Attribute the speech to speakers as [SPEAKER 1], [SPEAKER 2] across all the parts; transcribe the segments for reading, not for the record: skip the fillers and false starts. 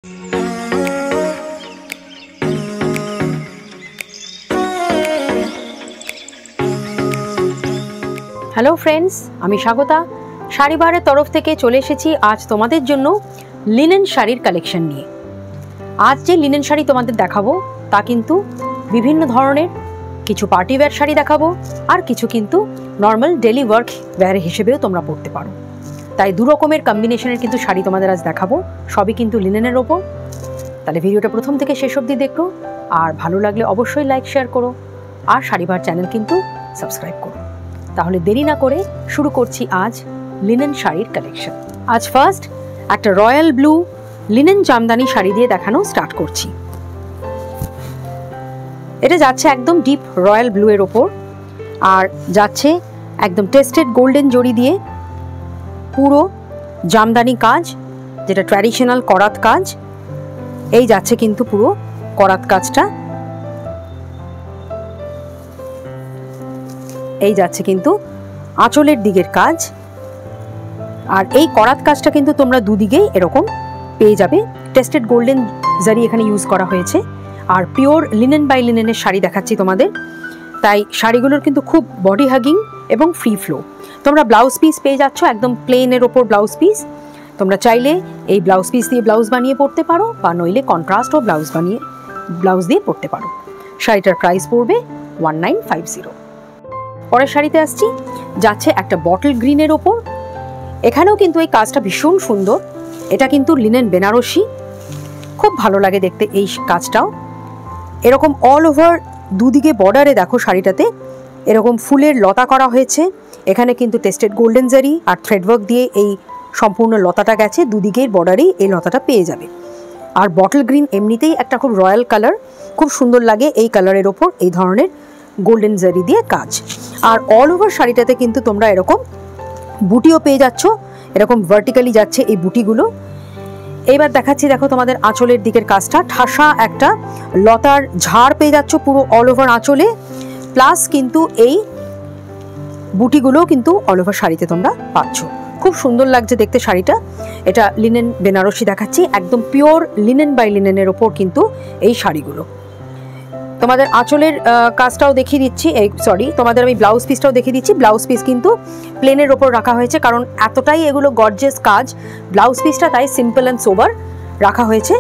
[SPEAKER 1] Hello friends, আমি স্বাগতা। শাড়িবারের তরফ থেকে চলে এসেছি আজ তোমাদের জন্য লিনেন শাড়ির কালেকশন নিয়ে। আজ যে লিনেন শাড়ি তোমাদের দেখাবো তা কিন্তু বিভিন্ন ধরনের, কিছু পার্টি ওয়্যার শাড়ি দেখাবো আর কিছু কিন্তু নর্মাল ডেলি ওয়ার্ক ওয়্যার হিসেবেও তোমরা পরতে পারো। তাই দু রকমের কম্বিনেশনের কিন্তু শাড়ি তোমাদের আজ দেখাবো, সবই কিন্তু লিনেনের ওপর। তাহলে ভিডিওটা প্রথম থেকে শেষ অবধি দেখো, আর ভালো লাগলে অবশ্যই লাইক শেয়ার করো, আর শাড়িবার চ্যানেল কিন্তু সাবস্ক্রাইব করো। তাহলে দেরি না করে শুরু করছি আজ লিনেন শাড়ির কালেকশন। আজ ফার্স্ট একটা royal blue linen Jamdani sari দিয়ে দেখানো স্টার্ট করছি। এটা যাচ্ছে একদম ডিপ রয়্যাল ব্লু এর ওপর, আর যাচ্ছে একদম টেস্টেড গোল্ডেন জড়ি দিয়ে পুরো জামদানি কাজ, যেটা ট্র্যাডিশনাল করাত কাজ। এই যাচ্ছে কিন্তু পুরো করাত কাজটা, এই যাচ্ছে কিন্তু আঁচলের দিকের কাজ। আর এই করাত কাজটা কিন্তু তোমরা দুদিকেই এরকম পেয়ে যাবে। টেস্টেড গোল্ডেন জারি এখানে ইউজ করা হয়েছে, আর পিওর লিনেন বাই লিনেনের শাড়ি দেখাচ্ছি তোমাদের। তাই শাড়িগুলোর কিন্তু খুব বডি হাগিং এবং ফ্রি ফ্লো। তোমরা ব্লাউজ পিস পেয়ে যাচ্ছ একদম প্লেনের ওপর ব্লাউজ পিস। তোমরা চাইলে এই ব্লাউজ পিস দিয়ে ব্লাউজ বানিয়ে পরতে পারো, বা নইলে কন্ট্রাস্ট ও ব্লাউজ দিয়ে পরতে পারো। শাড়িটার প্রাইস পড়বে 1950। পরের শাড়িতে আসছি, যাচ্ছে একটা বটল গ্রিনের ওপর। এখানেও কিন্তু এই কাজটা ভীষণ সুন্দর। এটা কিন্তু লিনেন বেনারসি, খুব ভালো লাগে দেখতে এই কাজটাও। এরকম অল ওভার দুদিকে বর্ডারে দেখো শাড়িটাতে এরকম ফুলের লতা করা হয়েছে। এখানে কিন্তু টেস্টেড গোল্ডেন জারি আর থ্রেডওয়ার্ক দিয়ে এই সম্পূর্ণ লতাটা গেছে, দুদিকের বর্ডারেই এই লতাটা পেয়ে যাবে। আর বটল গ্রিন এমনিতেই একটা খুব রয়্যাল কালার, খুব সুন্দর লাগে এই কালারের ওপর এই ধরনের গোল্ডেন জারি দিয়ে কাজ। আর অল ওভার শাড়িটাতে কিন্তু তোমরা এরকম বুটিও পেয়ে যাচ্ছ, এরকম ভার্টিক্যালি যাচ্ছে এই বুটিগুলো। এইবার দেখাচ্ছি, দেখো তোমাদের আঁচলের দিকের কাজটা, ঠাসা একটা লতার ঝাড় পেয়ে যাচ্ছ পুরো অল ওভার আঁচলে, প্লাস কিন্তু এই বুটিগুলো কিন্তু অল ওভার শাড়িতে তোমরা পাচ্ছ। খুব সুন্দর লাগছে দেখতে শাড়িটা। এটা লিনেন বেনারসি দেখাচ্ছি, একদম পিওর লিনেন বাই লিনেনের ওপর কিন্তু এই শাড়িগুলো। তোমাদের আঁচলের কাজটাও দেখিয়ে দিচ্ছি, তোমাদের আমি ব্লাউজ পিসটাও দেখিয়ে দিচ্ছি। ব্লাউজ পিস কিন্তু প্লেনের ওপর রাখা হয়েছে, কারণ এতটাই এগুলো গর্জিয়াস কাজ ব্লাউজ পিসটা, তাই সিম্পল অ্যান্ড সোবার রাখা হয়েছে।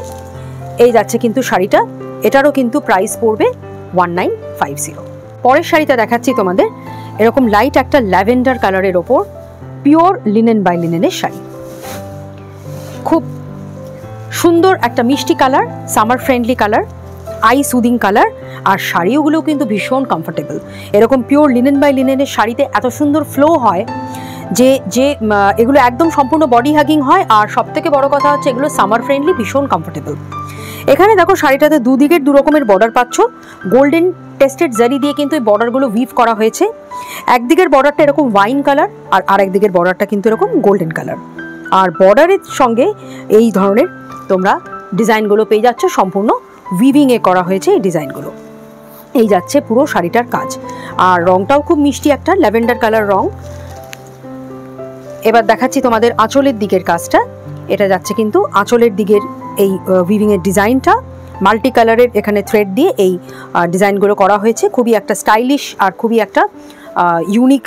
[SPEAKER 1] এই যাচ্ছে কিন্তু শাড়িটা, এটারও কিন্তু প্রাইস পড়বে 1950। পরের শাড়িটা দেখাচ্ছি তোমাদের, এরকম লাইট একটা ল্যাভেন্ডার কালারের ওপর পিওর লিনেন বাই লিনেনের শাড়ি। খুব সুন্দর একটা মিষ্টি colour, summer friendly colour, eye soothing colour. আর শাড়িগুলো কিন্তু ভীষণ কমফোর্টেবল। এরকম পিওর লিনেন বাই লিনেনের শাড়িতে এত সুন্দর ফ্লো হয় যে এগুলো একদম সম্পূর্ণ বডি হাগিং হয়। আর সব থেকে বড় কথা হচ্ছে এগুলো সামার ফ্রেন্ডলি, ভীষণ কমফোর্টেবল। এখানে দেখো শাড়িটাতে দুদিকের দু রকমের বর্ডার পাচ্ছ। গোল্ডেন টেস্টেড জারি দিয়ে কিন্তু এই বর্ডারগুলো উইভ করা হয়েছে। একদিকের বর্ডারটা এরকম ওয়াইন কালার, আর আরেক দিকের বর্ডারটা কিন্তু এরকম গোল্ডেন কালার। আর বর্ডারের সঙ্গে এই ধরনের তোমরা ডিজাইনগুলো পেয়ে যাচ্ছ, সম্পূর্ণ উইভিংয়ে করা হয়েছে এই ডিজাইনগুলো। এই যাচ্ছে পুরো শাড়িটার কাজ, আর রংটাও খুব মিষ্টি একটা ল্যাভেন্ডার কালার রং। এবার দেখাচ্ছি তোমাদের আঁচলের দিকের কাজটা। এটা যাচ্ছে কিন্তু আঁচলের দিকের এই উইভিংয়ের ডিজাইনটা, মাল্টি কালারের এখানে থ্রেড দিয়ে এই ডিজাইনগুলো করা হয়েছে। খুবই একটা স্টাইলিশ আর খুবই একটা ইউনিক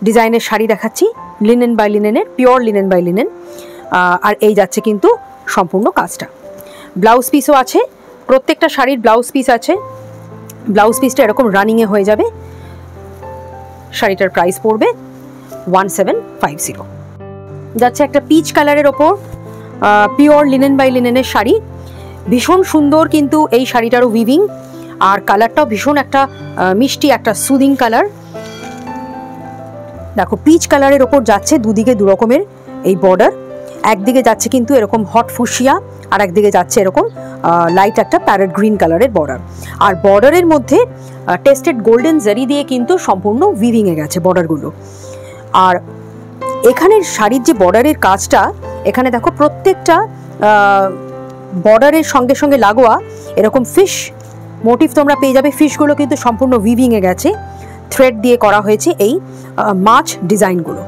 [SPEAKER 1] ডিজাইনের শাড়ি দেখাচ্ছি, লিনেন বাই লিনেনের, পিওর লিনেন বাই লিনেন। আর এই যাচ্ছে কিন্তু সম্পূর্ণ কাজটা। ব্লাউজ পিসও আছে, প্রত্যেকটা শাড়ির ব্লাউজ পিস আছে। ব্লাউজ পিসটা এরকম রানিংয়ে হয়ে যাবে। শাড়িটার প্রাইস পড়বে 1750। যাচ্ছে একটা পিচ কালারের ওপর পিওর লিনেন বাই লিনেনের শাড়ি, ভীষণ সুন্দর কিন্তু এই শাড়িটারও উইভিং, আর কালারটাও ভীষণ একটা মিষ্টি একটা সুদিং কালার। দেখো পিচ কালারের ওপর যাচ্ছে দুদিকে দু রকমের এই বর্ডার। একদিকে যাচ্ছে কিন্তু এরকম হট ফুশিয়া, আর একদিকে যাচ্ছে এরকম লাইট একটা প্যারেট গ্রিন কালারের বর্ডার। আর বর্ডারের মধ্যে টেস্টেড গোল্ডেন জারি দিয়ে কিন্তু সম্পূর্ণ উইভিংয়ে গেছে বর্ডারগুলো। আর এখানের শাড়ির যে বর্ডারের কাজটা, এখানে দেখো প্রত্যেকটা বর্ডারের সঙ্গে সঙ্গে লাগোয়া এরকম ফিশ মোটিভ তোমরা পেয়ে যাবে। ফিশগুলো কিন্তু সম্পূর্ণ উইভিংয়ে গেছে, থ্রেড দিয়ে করা হয়েছে এই মাছ ডিজাইনগুলো।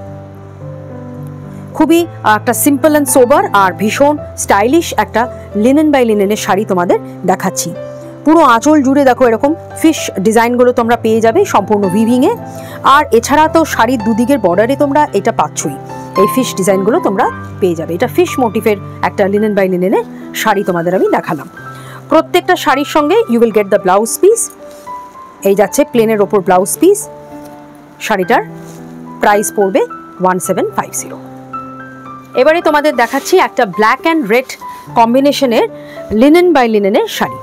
[SPEAKER 1] খুবই একটা সিম্পল অ্যান্ড সোবার আর ভীষণ স্টাইলিশ একটা লিনেন বাই লিনেনের শাড়ি তোমাদের দেখাচ্ছি। পুরো আঁচল জুড়ে দেখো এরকম ফিশ ডিজাইনগুলো তোমরা পেয়ে যাবে সম্পূর্ণ উইভিংয়ে। আর এছাড়া তো শাড়ির দুদিকের বর্ডারে তোমরা এটা পাচ্ছই, এই ফিশ ডিজাইনগুলো তোমরা পেয়ে যাবে। এটা ফিশ মোটিভের একটা লিনেন বাই লিনেনের শাড়ি তোমাদের আমি দেখালাম। প্রত্যেকটা শাড়ির সঙ্গে you will get the blouse piece. এই যাচ্ছে প্লেনের ওপর ব্লাউজ পিস। শাড়িটার প্রাইস পড়বে 1750। এবারে তোমাদের দেখাচ্ছি একটা ব্ল্যাক অ্যান্ড রেড কম্বিনেশনের লিনেন বাই লিনেনের শাড়ি।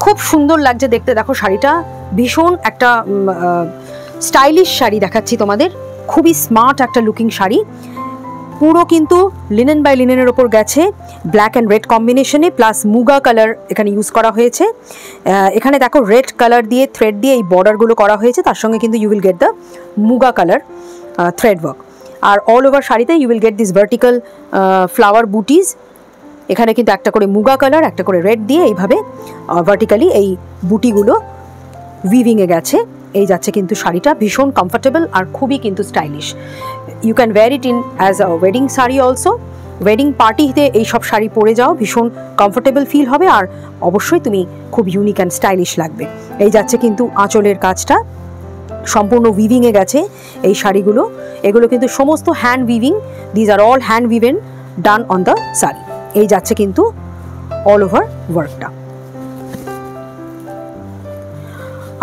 [SPEAKER 1] খুব সুন্দর লাগছে দেখতে, দেখো শাড়িটা ভীষণ একটা স্টাইলিশ শাড়ি দেখাচ্ছি তোমাদের। খুবই স্মার্ট একটা লুকিং শাড়ি, পুরো কিন্তু লিনেন বাই লিনেনের ওপর গেছে ব্ল্যাক অ্যান্ড রেড কম্বিনেশনে, প্লাস মুগা কালার এখানে ইউজ করা হয়েছে। এখানে দেখো রেড কালার দিয়ে থ্রেড দিয়ে এই বর্ডারগুলো করা হয়েছে, তার সঙ্গে কিন্তু you will get the muga colour thread work. আর অল ওভার শাড়িতে you will get this vertical flower butis. এখানে কিন্তু একটা করে মুগা কালার, একটা করে রেড দিয়ে এইভাবে ভার্টিক্যালি এই বুটিগুলো উইভিংয়ে গেছে। এই যাচ্ছে কিন্তু শাড়িটা ভীষণ কমফর্টেবল আর খুবই কিন্তু stylish. You can wear it in as a wedding sari also. Wedding পার্টিতে এই সব শাড়ি পরে যাও, ভীষণ কমফর্টেবল ফিল হবে আর অবশ্যই তুমি খুব ইউনিক অ্যান্ড স্টাইলিশ লাগবে। এই যাচ্ছে কিন্তু আঁচলের কাজটা সম্পূর্ণ উইভিংয়ে গেছে এই শাড়িগুলো। এগুলো কিন্তু সমস্ত hand weaving, these are all hand woven done on the sari. এই যাচ্ছে কিন্তু অল ওভার ওয়ার্কটা।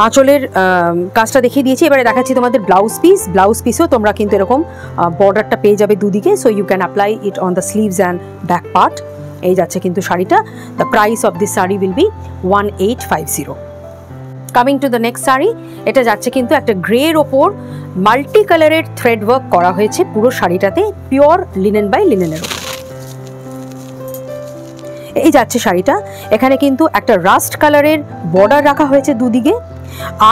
[SPEAKER 1] আঁচলের কাজটা দেখিয়ে দিয়েছি, এবারে দেখাচ্ছি তোমাদের ব্লাউজ পিস। ব্লাউজ পিসও তোমরা কিন্তু এরকম বর্ডারটা পেয়ে যাবে দুদিকে, so you can apply it on the sleeves and back part. এই যাচ্ছে কিন্তু শাড়িটা। The price of this sari will be 1850। Coming to the next sari, এটা যাচ্ছে কিন্তু একটা গ্রের ওপর মাল্টি কালারের থ্রেড ওয়ার্ক করা হয়েছে পুরো শাড়িটাতে, পিওর লিনেন বাই লিনেনের ওপর। এই যাচ্ছে শাড়িটা। এখানে কিন্তু একটা রাস্ট কালারের বর্ডার রাখা হয়েছে দুদিকে,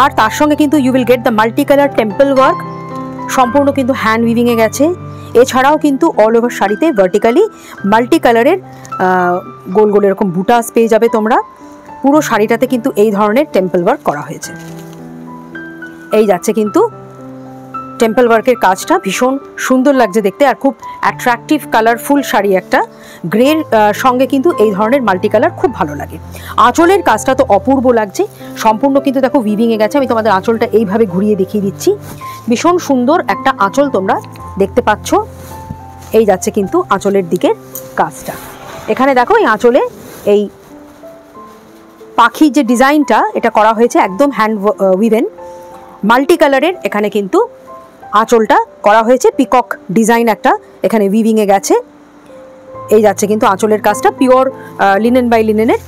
[SPEAKER 1] আর তার সঙ্গে কিন্তু you will get the multi colour temple work, সম্পূর্ণ কিন্তু হ্যান্ড উইভিংয়ে গেছে। এছাড়াও কিন্তু অল ওভার শাড়িতে ভার্টিক্যালি মাল্টি কালারের গোল গোল এরকম বুটাস পেয়ে যাবে তোমরা। পুরো শাড়িটাতে কিন্তু এই ধরনের টেম্পল ওয়ার্ক করা হয়েছে। এই যাচ্ছে কিন্তু টেম্পল ওয়ার্কের কাজটা, ভীষণ সুন্দর লাগছে দেখতে আর খুব অ্যাট্রাকটিভ কালারফুল শাড়ি একটা। গ্রের সঙ্গে কিন্তু এই ধরনের মাল্টি কালার খুব ভালো লাগে। আঁচলের কাজটা তো অপূর্ব লাগছে, সম্পূর্ণ কিন্তু দেখো উইভিংয়ে গেছে। আমি তোমাদের আঁচলটা এইভাবে ঘুরিয়ে দেখিয়ে দিচ্ছি। ভীষণ সুন্দর একটা আঁচল তোমরা দেখতে পাচ্ছ। এই যাচ্ছে কিন্তু আঁচলের দিকের কাজটা। এখানে দেখো এই আঁচলে এই পাখির যে ডিজাইনটা এটা করা হয়েছে একদম হ্যান্ড উইভেন মাল্টি কালারের। এখানে কিন্তু আঁচলটা করা হয়েছে পিকক ডিজাইন একটা এখানে উইভিংয়ে গেছে। এই যাচ্ছে কিন্তু আঁচলের কাজটা। পিওর লিনেন বাই লিনেনের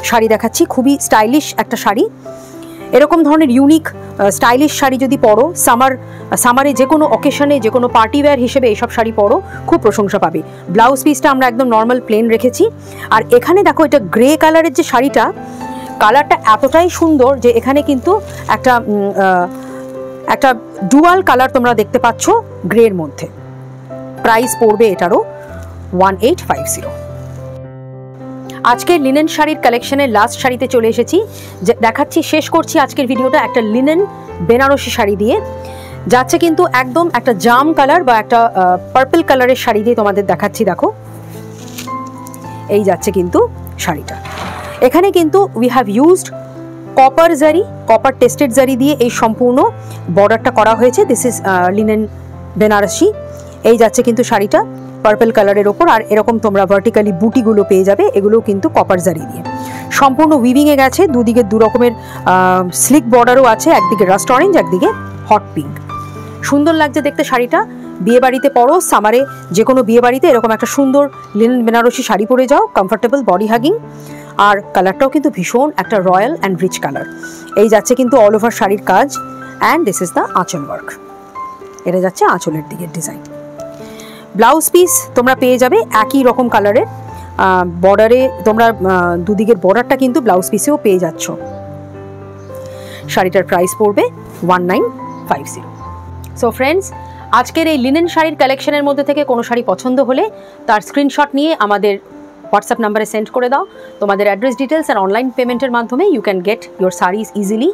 [SPEAKER 1] শাড়ি দেখাচ্ছি, খুবই স্টাইলিশ একটা শাড়ি। এরকম ধরনের ইউনিক স্টাইলিশ শাড়ি যদি পরো সামারে যে কোনো অকেশনে, যে কোনো পার্টি ওয়্যার হিসেবে এইসব শাড়ি পরো, খুব প্রশংসা পাবে। ব্লাউজ পিসটা আমরা একদম নর্মাল প্লেন রেখেছি। আর এখানে দেখো এটা গ্রে কালারের যে শাড়িটা, কালারটা এতটাই সুন্দর যে এখানে কিন্তু একটা ডুয়াল কালার তোমরা দেখতে পাচ্ছ গ্রের মধ্যে। প্রাইস পড়বে এটারও 1850। আজকের লিনেন শাড়ির কালেকশনের লাস্ট শাড়িতে চলে এসেছি। দেখাচ্ছি, শেষ করছি আজকের ভিডিওটা একটা লিনেন বেনারসি শাড়ি দিয়ে। যাচ্ছে কিন্তু একদম একটা জাম কালার বা একটা পার্পল কালারের শাড়ি দিয়ে তোমাদের দেখাচ্ছি। দেখো এই যাচ্ছে কিন্তু শাড়িটা। এখানে কিন্তু we have used copper zari, copper tested zari দিয়ে এই সম্পূর্ণ বর্ডারটা করা হয়েছে। This is linen Banarasi. এই যাচ্ছে কিন্তু শাড়িটা পার্পল কালারের ওপর, আর এরকম তোমরা ভার্টিক্যালি বুটিগুলো পেয়ে যাবে, এগুলো কিন্তু কপার জারি দিয়ে সম্পূর্ণ উইভিংয়ে গেছে। দুদিকে দু রকমের স্লিক বর্ডারও আছে, একদিকে রাস্ট অরেঞ্জ, একদিকে হট পিঙ্ক। সুন্দর লাগছে দেখতে শাড়িটা। বিয়ে বাড়িতে পরো, সামারে যে কোনো বিয়ে বাড়িতে এরকম একটা সুন্দর লিনেন বেনারসি শাড়ি পরে যাও, কমফর্টেবল, বডি হাগিং। আর কালারটাও কিন্তু ভীষণ একটা রয়্যাল অ্যান্ড রিচ কালার। এই যাচ্ছে কিন্তু অল ওভার শাড়ির কাজ, অ্যান্ড দিস ইজ দ্য আঁচল ওয়ার্ক। এটা যাচ্ছে আঁচলের দিকের ডিজাইন। ব্লাউজ পিস তোমরা পেয়ে যাবে একই রকম কালারের বর্ডারে। তোমরা দুদিকের বর্ডারটা কিন্তু ব্লাউজ পিসেও পেয়ে যাচ্ছ। শাড়িটার প্রাইস পড়বে 1950। সো ফ্রেন্ডস, আজকের এই লিনেন শাড়ির কালেকশনের মধ্যে থেকে কোনো শাড়ি পছন্দ হলে তার স্ক্রিনশট নিয়ে আমাদের হোয়াটসঅ্যাপ নাম্বারে সেন্ড করে দাও। তোমাদের অ্যাড্রেস ডিটেলস আর অনলাইন পেমেন্টের মাধ্যমে you can get your saris easily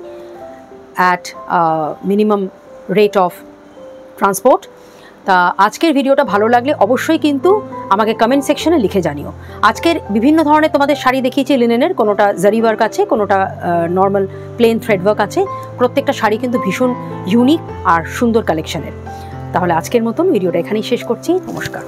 [SPEAKER 1] at minimum rate of transport. তা আজকের ভিডিওটা ভালো লাগলে অবশ্যই কিন্তু আমাকে কমেন্ট সেকশনে লিখে জানিও। আজকের বিভিন্ন ধরনের তোমাদের শাড়ি দেখিয়েছি লিনেনের, কোনোটা জারি ওয়ার্ক আছে, কোনোটা নর্মাল প্লেন থ্রেড ওয়ার্ক আছে। প্রত্যেকটা শাড়ি কিন্তু ভীষণ ইউনিক আর সুন্দর কালেকশনের। তাহলে আজকের মতন ভিডিওটা এখানেই শেষ করছি। নমস্কার।